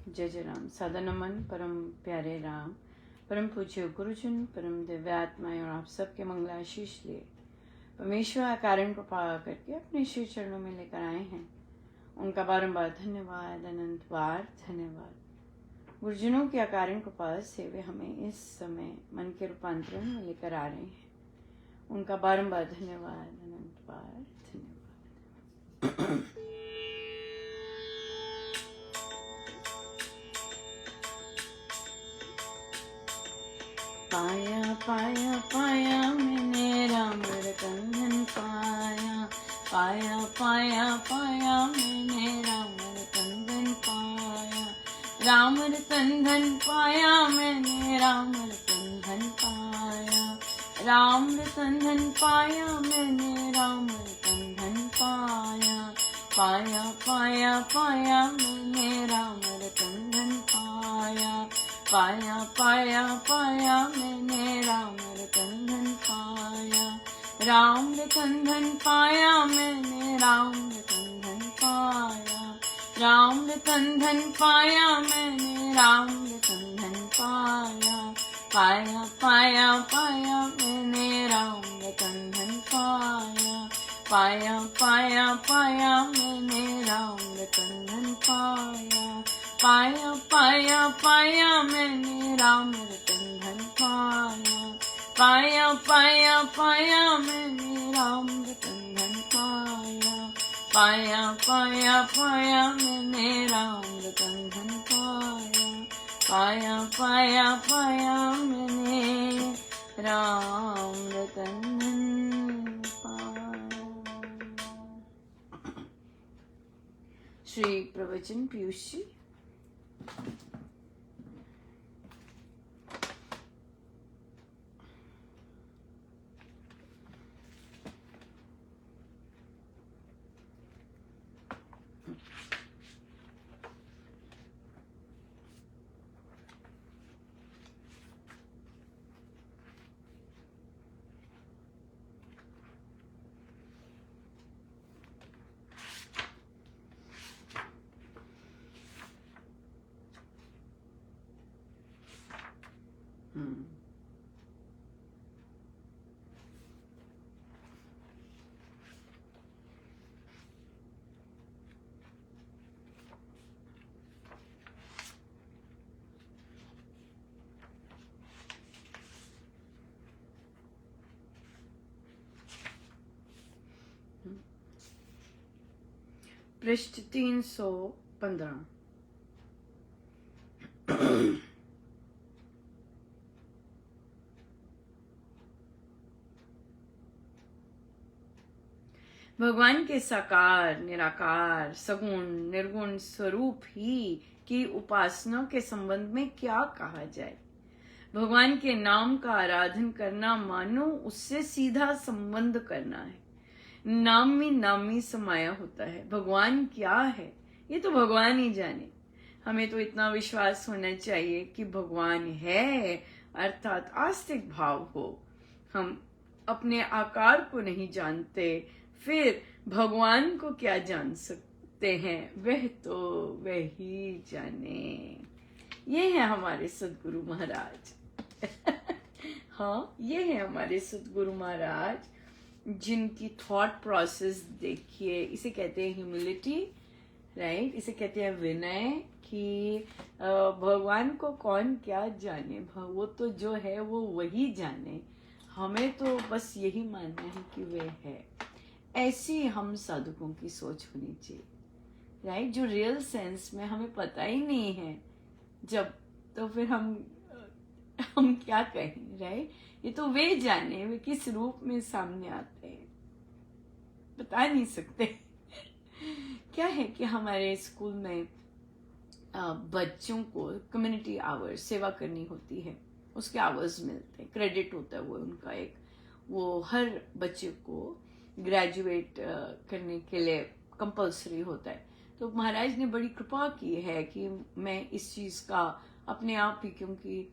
जय जय राम। सादा नमन परम प्यारे राम, परम पूज्य गुरुजन, परम दिव्य आत्माएं और आप सबके मंगलाशीष लिए परमेश्वर कारण को पा करके अपने श्री चरणों में लेकर आए हैं। उनका बारंबार धन्यवाद, अनंत बार धन्यवाद। गुरुजनों के अकारण कृपा से वे हमें इस समय मन के रूपांतरण में लेकर आ रहे हैं। उनका बारंबार धन्यवाद, अनंत बार धन्यवाद। पाया पाया पाया मैंने राम रतन पाया, पाया पाया पाया मैंने राम रतन पाया, राम रतन पाया मैंने राम रतन पाया, राम रतन पाया मैंने राम रतन पाया, पाया पाया पाया मैंने राम रतन पाया, पाया पाया पाया मैंने राम रतन पाया, राम रतन पाया मैंने राम रतन पाया, राम रतन पाया मैंने राम रतन पाया, पाया पाया पाया मैंने राम रतन पाया, पाया पाया पाया मैंने राम रतन पाया, पाया पाया पाया मैंने राम रतन पाया, पाया पाया पाया मैंने राम रतन पाया, पाया पाया पाया मैंने राम रतन पाया, पाया पाया पाया मैंने राम रतन पाया। श्री प्रवचन पीयूष जी। पृष्ठ 315। भगवान के साकार, निराकार, सगुण, निर्गुण स्वरूप ही की उपासना के संबंध में क्या कहा जाए। भगवान के नाम का आराधन करना मानो उससे सीधा संबंध करना है। नाम में नामी समाया होता है। भगवान क्या है ये तो भगवान ही जाने। हमें तो इतना विश्वास होना चाहिए कि भगवान है, अर्थात आस्तिक भाव हो। हम अपने आकार को नहीं जानते, फिर भगवान को क्या जान सकते हैं। वह तो वह ही जाने। ये है हमारे सद्गुरु महाराज। हाँ, ये है हमारे सद्गुरु महाराज, जिनकी थॉट प्रोसेस देखिए। इसे कहते हैं ह्यूमिलिटी, राइट। इसे कहते हैं विनय, कि भगवान को कौन क्या जाने, वो तो जो है वो वही जाने। हमें तो बस यही मानना है कि वे है। ऐसी हम साधुकों की सोच होनी चाहिए, राइट। जो रियल सेंस में हमें पता ही नहीं है जब, तो फिर हम क्या कहें, राइट। ये तो वे जाने, वे किस रूप में सामने आते हैं बता नहीं सकते। क्या है कि हमारे स्कूल में बच्चों को कम्युनिटी आवर्स सेवा करनी होती है, उसके आवर्स मिलते हैं, क्रेडिट होता है वो उनका एक। वो हर बच्चे को ग्रेजुएट करने के लिए कंपलसरी होता है। तो महाराज ने बड़ी कृपा की है कि मैं इस चीज़ का अपने आप ही, क्योंकि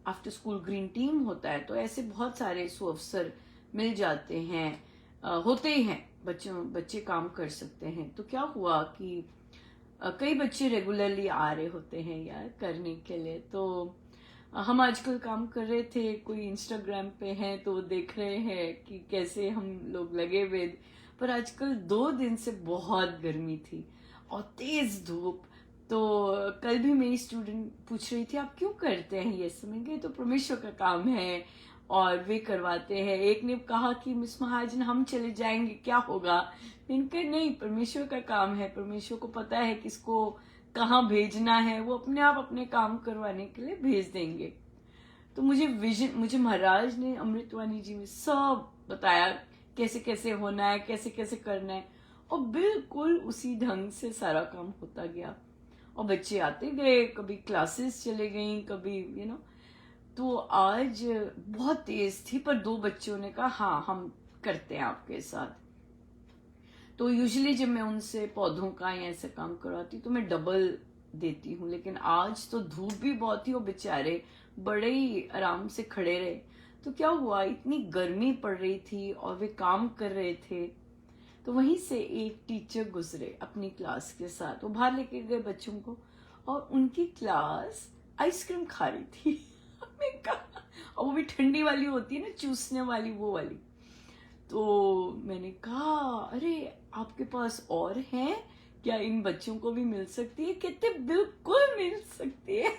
आफ्टर स्कूल ग्रीन टीम होता है, तो ऐसे बहुत सारे अवसर मिल जाते हैं, होते ही हैं, बच्चे काम कर सकते हैं। तो क्या हुआ कि कई बच्चे रेगुलरली आ रहे होते हैं यार करने के लिए। तो हम आजकल काम कर रहे थे, कोई इंस्टाग्राम पे हैं तो वो देख रहे हैं कि कैसे हम लोग लगे हुए, पर आजकल 2 दिन से बहुत गर्मी थी और तेज धूप। तो कल भी मेरी स्टूडेंट पूछ रही थी आप क्यों करते हैं ये समय, ये तो परमेश्वर का काम है और वे करवाते हैं। एक ने कहा कि मिस महाजन हम चले जाएंगे क्या होगा, मैंने कहा नहीं, परमेश्वर का काम है, परमेश्वर को पता है किसको कहाँ भेजना है, वो अपने आप अपने काम करवाने के लिए भेज देंगे। तो मुझे महाराज ने अमृतवाणी जी में सब बताया कैसे कैसे होना है, कैसे कैसे करना है, और बिल्कुल उसी ढंग से सारा काम होता गया। और बच्चे आते गए, कभी क्लासेस चले गई, कभी तो आज बहुत तेज थी, पर 2 बच्चों ने कहा हाँ हम करते हैं आपके साथ। तो यूजुअली जब मैं उनसे पौधों का या ऐसा काम करवाती तो मैं डबल देती हूँ, लेकिन आज तो धूप भी बहुत थी और बेचारे बड़े ही आराम से खड़े रहे। तो क्या हुआ, इतनी गर्मी पड़ रही थी और वे काम कर रहे थे, तो वहीं से एक टीचर गुजरे अपनी क्लास के साथ, वो बाहर लेके गए बच्चों को और उनकी क्लास आइसक्रीम खा रही थी मैं कहा, और वो भी ठंडी वाली होती है ना, चूसने वाली, वो वाली। तो मैंने कहा अरे आपके पास और हैं क्या, इन बच्चों को भी मिल सकती है? कहते बिल्कुल मिल सकती है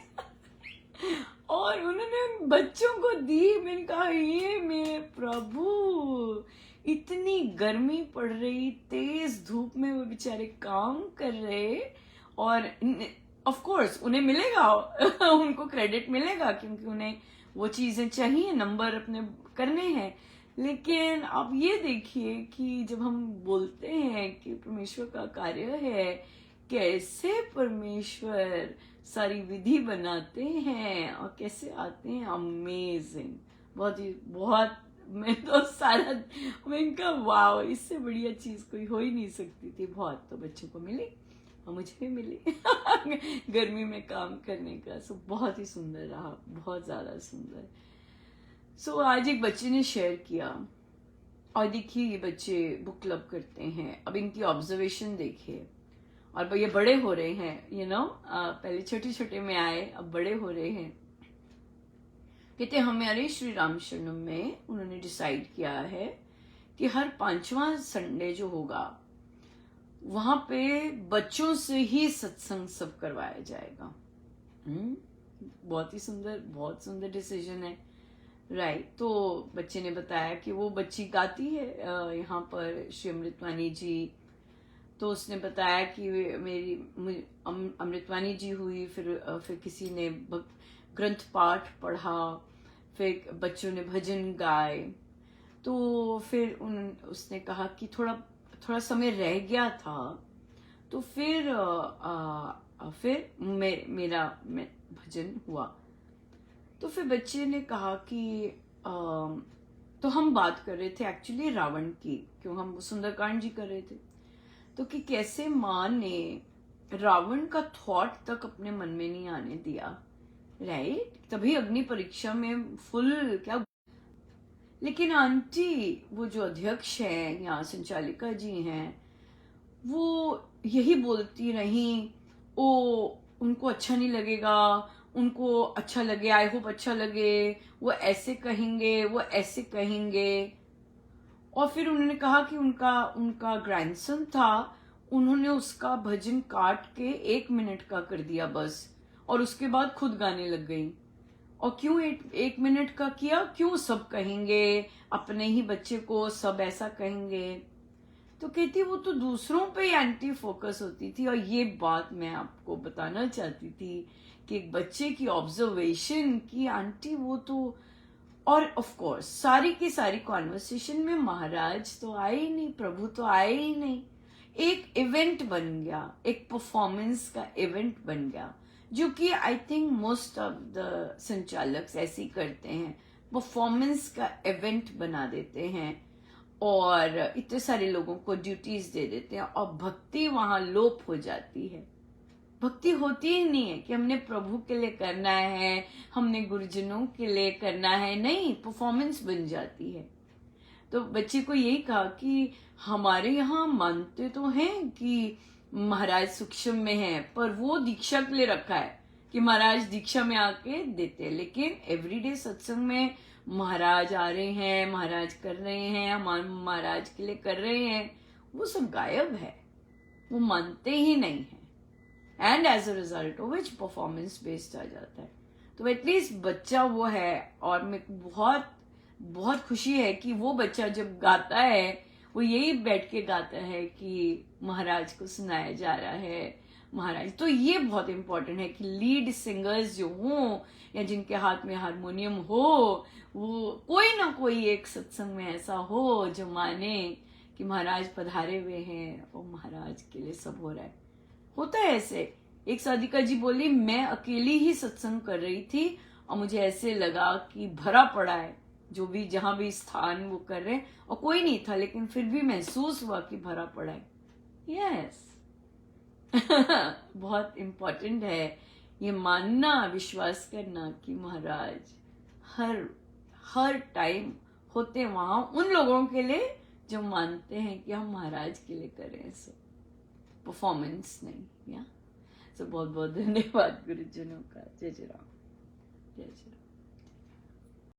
और उन्होंने उन बच्चों को दी। मैंने कहा ये मेरे प्रभु, इतनी गर्मी पड़ रही, तेज धूप में वो बेचारे काम कर रहे, और ऑफ कोर्स उन्हें मिलेगा उनको क्रेडिट मिलेगा क्योंकि उन्हें वो चीजें चाहिए, नंबर अपने करने हैं। लेकिन आप ये देखिए कि जब हम बोलते हैं कि परमेश्वर का कार्य है, कैसे परमेश्वर सारी विधि बनाते हैं और कैसे आते हैं, अमेजिंग, बहुत ही बहुत। मैं तो मैंने कहा वाह, इससे बढ़िया चीज कोई हो ही नहीं सकती थी। बहुत तो बच्चों को मिली और मुझे भी मिली गर्मी में काम करने का। सो बहुत ही सुंदर रहा, बहुत ज्यादा सुंदर। सो आज एक बच्चे ने शेयर किया, और देखिए ये बच्चे बुक क्लब करते हैं, अब इनकी ऑब्जर्वेशन देखिए, और ये बड़े हो रहे हैं, पहले छोटे छोटे में आए, अब बड़े हो रहे हैं। कहते हमारे श्री राम शरणम में उन्होंने डिसाइड किया है कि हर 5वां संडे जो होगा वहां पे बच्चों से ही सत्संग सब करवाया जाएगा। बहुत ही सुंदर, बहुत सुंदर डिसीजन है, राइट। तो बच्चे ने बताया कि वो बच्ची गाती है यहाँ पर, श्री अमृतवाणी जी। तो उसने बताया कि मेरी अमृतवाणी जी हुई, फिर किसी ने ग्रंथ पाठ पढ़ा, फिर बच्चों ने भजन गाए। तो फिर उसने कहा कि थोड़ा समय रह गया था, तो फिर मेरा भजन हुआ। तो फिर बच्चे ने कहा कि तो हम बात कर रहे थे एक्चुअली रावण की, क्यों हम सुंदरकांड जी कर रहे थे, तो कि कैसे माँ ने रावण का थॉट तक अपने मन में नहीं आने दिया, राइट। तभी अग्नि परीक्षा में फुल क्या। लेकिन आंटी, वो जो अध्यक्ष है यहाँ संचालिका जी हैं, वो यही बोलती रही, उनको अच्छा नहीं लगेगा, उनको अच्छा लगे, आई होप अच्छा लगे, वो ऐसे कहेंगे, वो ऐसे कहेंगे। और फिर उन्होंने कहा कि उनका ग्रैंडसन था, उन्होंने उसका भजन काट के 1 मिनट का कर दिया बस, और उसके बाद खुद गाने लग गई। और क्यों 1 मिनट का किया, क्यों सब कहेंगे, अपने ही बच्चे को सब ऐसा कहेंगे। तो कहती वो तो दूसरों पे एंटी फोकस होती थी। और ये बात मैं आपको बताना चाहती थी कि एक बच्चे की ऑब्जर्वेशन की आंटी वो तो, और ऑफ कोर्स सारी की सारी कॉन्वर्सेशन में महाराज तो आए ही नहीं, प्रभु तो आए ही नहीं। एक इवेंट बन गया, एक परफॉर्मेंस का इवेंट बन गया, जो कि I think most of the संचालक ऐसे ही करते हैं, परफॉर्मेंस का इवेंट बना देते हैं और इतने सारे लोगों को ड्यूटीज दे देते हैं, और भक्ति वहां लोप हो जाती है। भक्ति होती ही नहीं है कि हमने प्रभु के लिए करना है, हमने गुरुजनों के लिए करना है, नहीं, परफॉर्मेंस बन जाती है। तो बच्चे को यही कहा कि हमारे यहाँ मानते तो हैं कि महाराज सूक्ष्म में है, पर वो दीक्षा के लिए रखा है कि महाराज दीक्षा में आके देते हैं। लेकिन एवरीडे सत्संग में महाराज आ रहे हैं, महाराज कर रहे हैं, हम महाराज के लिए कर रहे हैं, वो सब गायब है, वो मानते ही नहीं है। And as a result which performance based आ जाता है। तो एटलीस्ट बच्चा वो है, और मेरे को बहुत बहुत खुशी है कि वो बच्चा जब गाता है वो यही बैठ के गाता है कि महाराज को सुनाया जा रहा है महाराज। तो ये बहुत इंपॉर्टेंट है कि लीड सिंगर्स जो हों या जिनके हाथ में हारमोनियम हो, वो कोई ना कोई एक सत्संग में ऐसा हो जो माने कि महाराज पधारे हुए हैं और महाराज के लिए सब हो रहा है। होता है ऐसे। एक साधिका जी बोली, मैं अकेली ही सत्संग कर रही थी और मुझे ऐसे लगा कि भरा पड़ा है, जो भी जहां भी स्थान वो कर रहे हैं, और कोई नहीं था, लेकिन फिर भी महसूस हुआ कि भरा पड़ा है। यस बहुत इम्पोर्टेंट है ये मानना, विश्वास करना कि महाराज हर टाइम होते वहां उन लोगों के लिए जो मानते हैं कि हम महाराज के लिए करें, सो परफॉर्मेंस नहीं। या सो बहुत बहुत धन्यवाद गुरुजनों का। जय जय राम, जय जय राम।